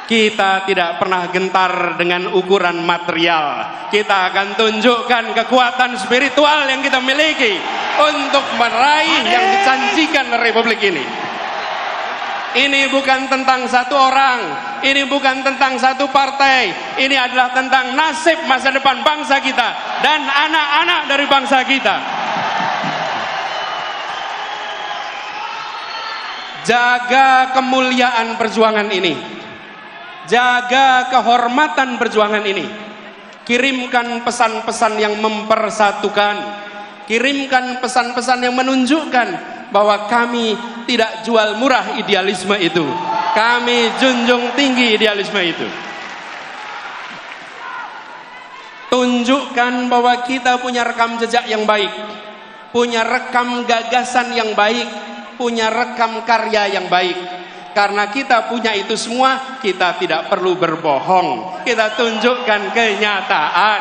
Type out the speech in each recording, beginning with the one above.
Kita tidak pernah gentar dengan ukuran material. Kita akan tunjukkan kekuatan spiritual yang kita miliki untuk meraih yang dijanjikan Republik ini. Ini bukan tentang satu orang, ini bukan tentang satu partai, ini adalah tentang nasib masa depan bangsa kita dan anak-anak dari bangsa kita. Jaga kemuliaan perjuangan ini, jaga kehormatan perjuangan ini. Kirimkan pesan-pesan yang mempersatukan, kirimkan pesan-pesan yang menunjukkan bahwa kami tidak jual murah idealisme itu. Kami junjung tinggi idealisme itu. Tunjukkan bahwa kita punya rekam jejak yang baik, punya rekam gagasan yang baik, punya rekam karya yang baik. Karena kita punya itu semua, kita tidak perlu berbohong. Kita tunjukkan kenyataan.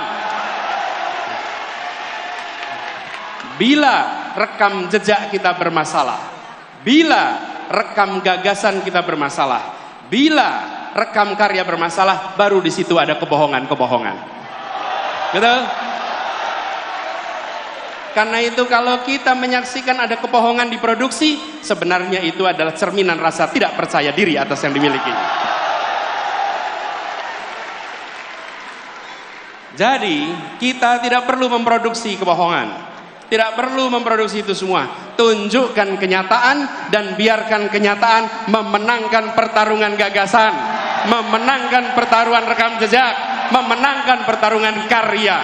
Bila rekam jejak kita bermasalah, bila rekam gagasan kita bermasalah, bila rekam karya bermasalah, baru di situ ada kebohongan-kebohongan. Betul? Karena itu kalau kita menyaksikan ada kebohongan di produksi, sebenarnya itu adalah cerminan rasa tidak percaya diri atas yang dimiliki. Jadi kita tidak perlu memproduksi kebohongan. Tidak perlu memproduksi itu semua. Tunjukkan kenyataan dan biarkan kenyataan memenangkan pertarungan gagasan, memenangkan pertarungan rekam jejak, memenangkan pertarungan karya.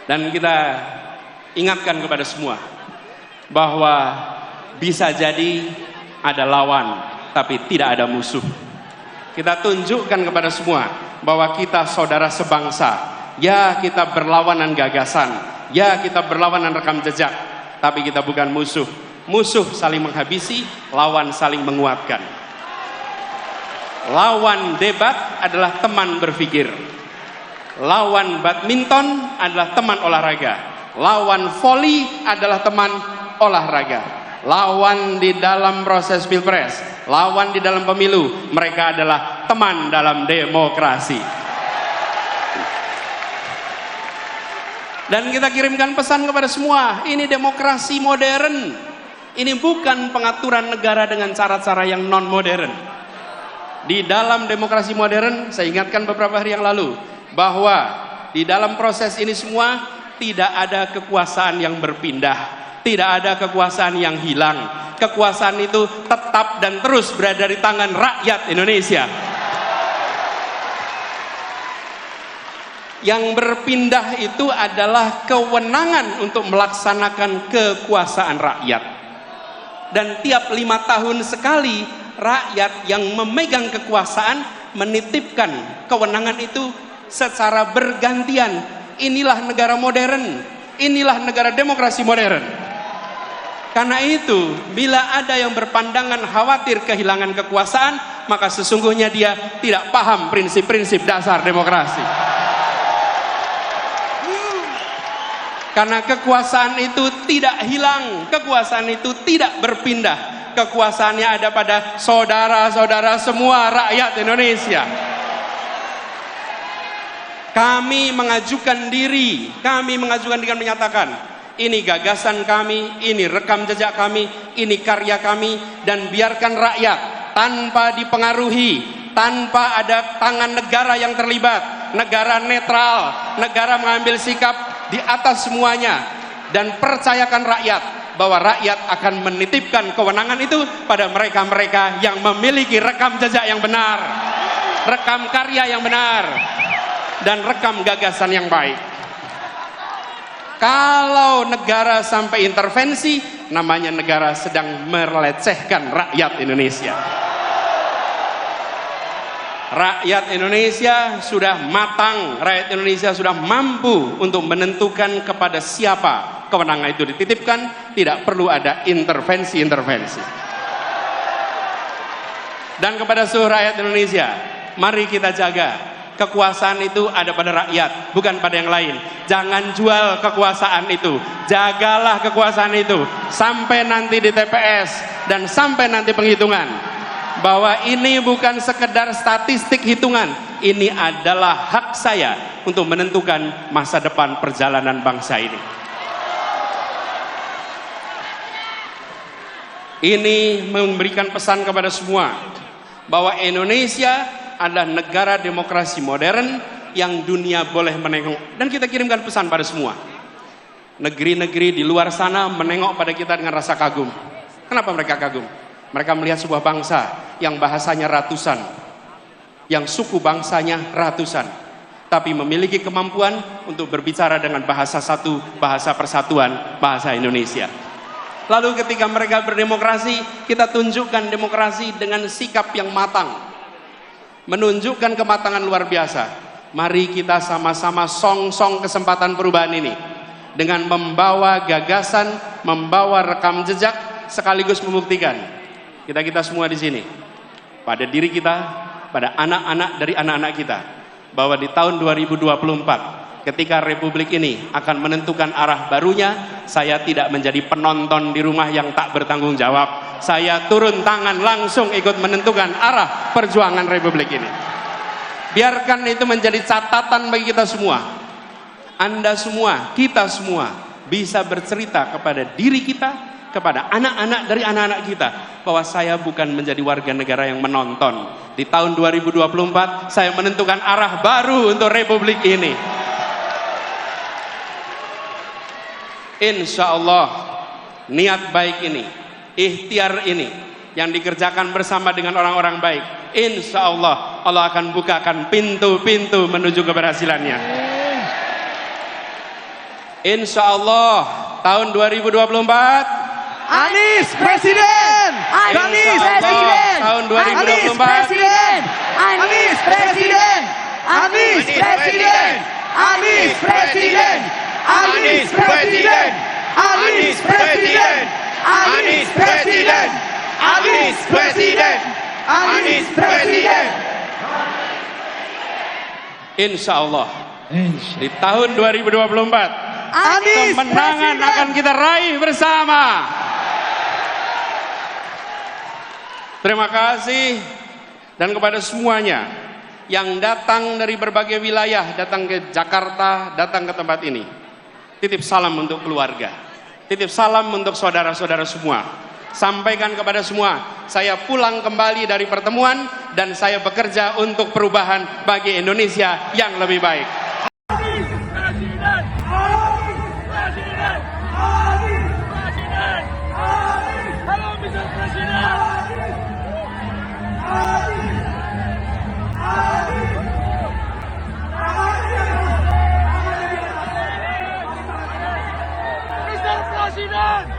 Dan kita ingatkan kepada semua bahwa bisa jadi ada lawan tapi tidak ada musuh. Kita tunjukkan kepada semua bahwa kita saudara sebangsa. Ya, kita berlawanan gagasan, ya kita berlawanan rekam jejak, tapi kita bukan musuh. Musuh saling menghabisi, lawan saling menguatkan. Lawan debat adalah teman berpikir. Lawan badminton adalah teman olahraga. Lawan voli adalah teman olahraga. Lawan di dalam proses pilpres, lawan di dalam pemilu, mereka adalah teman dalam demokrasi. Dan kita kirimkan pesan kepada semua, ini demokrasi modern. Ini bukan pengaturan negara dengan cara-cara yang non modern. Di dalam demokrasi modern, saya ingatkan beberapa hari yang lalu, bahwa di dalam proses ini semua tidak ada kekuasaan yang berpindah. Tidak ada kekuasaan yang hilang. Kekuasaan itu tetap dan terus berada di tangan rakyat Indonesia. Yang berpindah itu adalah kewenangan untuk melaksanakan kekuasaan rakyat. Dan tiap 5 tahun sekali rakyat yang memegang kekuasaan menitipkan kewenangan itu secara bergantian. Inilah negara modern. Inilah negara demokrasi modern. Karena itu, bila ada yang berpandangan khawatir kehilangan kekuasaan, maka sesungguhnya dia tidak paham prinsip-prinsip dasar demokrasi. Karena kekuasaan itu tidak hilang, kekuasaan itu tidak berpindah. Kekuasaannya ada pada saudara-saudara semua rakyat Indonesia. Kami mengajukan diri dengan menyatakan, ini gagasan kami, ini rekam jejak kami, ini karya kami, dan biarkan rakyat tanpa dipengaruhi, tanpa ada tangan negara yang terlibat, negara netral, negara mengambil sikap di atas semuanya, dan percayakan rakyat bahwa rakyat akan menitipkan kewenangan itu pada mereka-mereka yang memiliki rekam jejak yang benar, rekam karya yang benar, dan rekam gagasan yang baik. Kalau negara sampai intervensi, namanya negara sedang melecehkan rakyat Indonesia. Rakyat Indonesia sudah matang, rakyat Indonesia sudah mampu untuk menentukan kepada siapa kewenangan itu dititipkan, tidak perlu ada intervensi-intervensi. Dan kepada seluruh rakyat Indonesia, mari kita jaga Kekuasaan itu ada pada rakyat, bukan pada yang lain. Jangan jual kekuasaan itu. Jagalah kekuasaan itu sampai nanti di TPS dan sampai nanti penghitungan. Bahwa ini bukan sekedar statistik hitungan. Ini adalah hak saya untuk menentukan masa depan perjalanan bangsa ini. Ini memberikan pesan kepada semua bahwa Indonesia adalah negara demokrasi modern yang dunia boleh menengok, dan kita kirimkan pesan pada semua. Negeri-negeri di luar sana menengok pada kita dengan rasa kagum. Kenapa mereka kagum? Mereka melihat sebuah bangsa yang bahasanya ratusan, yang suku bangsanya ratusan, tapi memiliki kemampuan untuk berbicara dengan bahasa satu, bahasa persatuan, bahasa Indonesia. Lalu ketika mereka berdemokrasi, kita tunjukkan demokrasi dengan sikap yang matang, menunjukkan kematangan luar biasa. Mari kita sama-sama song-song kesempatan perubahan ini dengan membawa gagasan, membawa rekam jejak, sekaligus membuktikan kita semua di sini, pada diri kita, pada anak-anak dari anak-anak kita, bahwa di tahun 2024 ketika Republik ini akan menentukan arah barunya, saya tidak menjadi penonton di rumah yang tak bertanggung jawab. Saya turun tangan langsung ikut menentukan arah perjuangan Republik ini. Biarkan itu menjadi catatan bagi kita semua. Anda semua, kita semua bisa bercerita kepada diri kita, kepada anak-anak dari anak-anak kita, bahwa saya bukan menjadi warga negara yang menonton. Di tahun 2024 saya menentukan arah baru untuk Republik ini. Insya Allah niat baik ini, ikhtiar ini yang dikerjakan bersama dengan orang-orang baik, insya Allah Allah akan bukakan pintu-pintu menuju keberhasilannya. Insya Allah tahun 2024 Anies Presiden! Anies Presiden! Tahun 2024 Presiden! Anies Presiden! Anies Presiden! Anies Presiden! Anies Presiden! Anies Presiden! Anies Presiden! Anies Presiden! Anies Presiden! Insya Allah di tahun 2024 kemenangan akan kita raih bersama. Terima kasih, dan kepada semuanya yang datang dari berbagai wilayah, datang ke Jakarta, datang ke tempat ini, titip salam untuk keluarga, titip salam untuk saudara-saudara semua. Sampaikan kepada semua, saya pulang kembali dari pertemuan dan saya bekerja untuk perubahan bagi Indonesia yang lebih baik. Presiden!